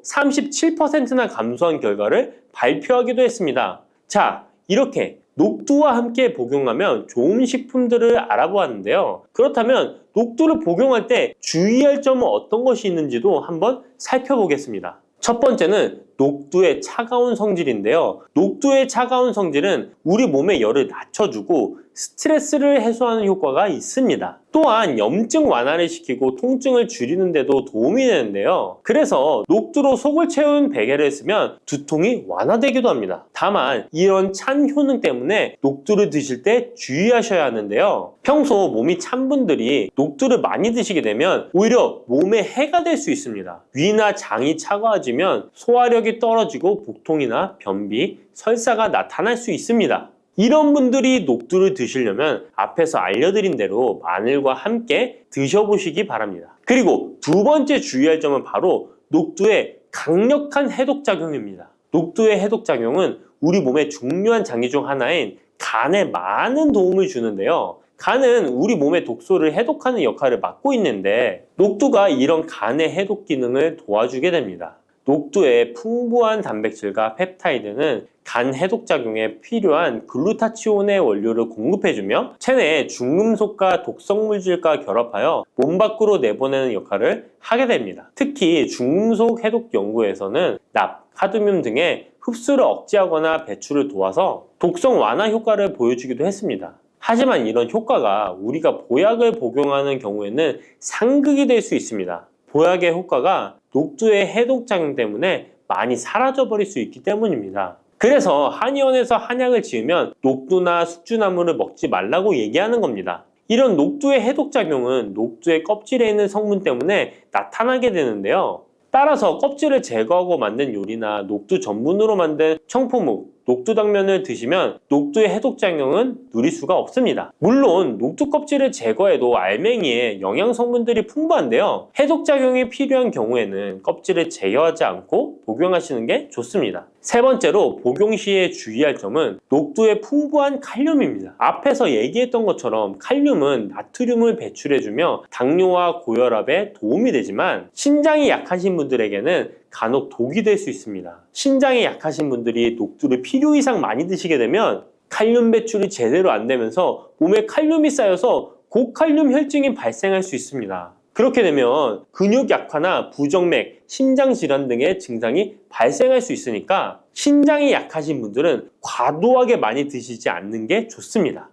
37%나 감소한 결과를 발표하기도 했습니다. 자, 이렇게 녹두와 함께 복용하면 좋은 식품들을 알아보았는데요. 그렇다면 녹두를 복용할 때 주의할 점은 어떤 것이 있는지도 한번 살펴보겠습니다. 첫 번째는 녹두의 차가운 성질인데요. 녹두의 차가운 성질은 우리 몸의 열을 낮춰주고 스트레스를 해소하는 효과가 있습니다. 또한 염증 완화를 시키고 통증을 줄이는 데도 도움이 되는데요. 그래서 녹두로 속을 채운 베개를 쓰면 두통이 완화되기도 합니다. 다만 이런 찬 효능 때문에 녹두를 드실 때 주의하셔야 하는데요. 평소 몸이 찬 분들이 녹두를 많이 드시게 되면 오히려 몸에 해가 될 수 있습니다. 위나 장이 차가워지면 소화력이 떨어지고 복통이나 변비, 설사가 나타날 수 있습니다. 이런 분들이 녹두를 드시려면 앞에서 알려드린 대로 마늘과 함께 드셔보시기 바랍니다. 그리고 두 번째 주의할 점은 바로 녹두의 강력한 해독작용입니다. 녹두의 해독작용은 우리 몸의 중요한 장기 중 하나인 간에 많은 도움을 주는데요. 간은 우리 몸의 독소를 해독하는 역할을 맡고 있는데 녹두가 이런 간의 해독 기능을 도와주게 됩니다. 녹두의 풍부한 단백질과 펩타이드는 간 해독작용에 필요한 글루타치온의 원료를 공급해주며 체내의 중금속과 독성물질과 결합하여 몸 밖으로 내보내는 역할을 하게 됩니다. 특히 중금속 해독 연구에서는 납, 카드뮴 등의 흡수를 억제하거나 배출을 도와서 독성 완화 효과를 보여주기도 했습니다. 하지만 이런 효과가 우리가 보약을 복용하는 경우에는 상극이 될 수 있습니다. 보약의 효과가 녹두의 해독작용 때문에 많이 사라져버릴 수 있기 때문입니다. 그래서 한의원에서 한약을 지으면 녹두나 숙주나물을 먹지 말라고 얘기하는 겁니다. 이런 녹두의 해독작용은 녹두의 껍질에 있는 성분 때문에 나타나게 되는데요. 따라서 껍질을 제거하고 만든 요리나 녹두 전분으로 만든 청포묵, 녹두당면을 드시면 녹두의 해독작용은 누릴 수가 없습니다. 물론 녹두 껍질을 제거해도 알맹이에 영양 성분들이 풍부한데요. 해독작용이 필요한 경우에는 껍질을 제거하지 않고 복용하시는 게 좋습니다. 세 번째로 복용 시에 주의할 점은 녹두의 풍부한 칼륨입니다. 앞에서 얘기했던 것처럼 칼륨은 나트륨을 배출해주며 당뇨와 고혈압에 도움이 되지만 신장이 약하신 분들에게는 간혹 독이 될 수 있습니다. 신장이 약하신 분들이 녹두를 필요 이상 많이 드시게 되면 칼륨 배출이 제대로 안 되면서 몸에 칼륨이 쌓여서 고칼륨 혈증이 발생할 수 있습니다. 그렇게 되면 근육 약화나 부정맥, 심장 질환 등의 증상이 발생할 수 있으니까 신장이 약하신 분들은 과도하게 많이 드시지 않는 게 좋습니다.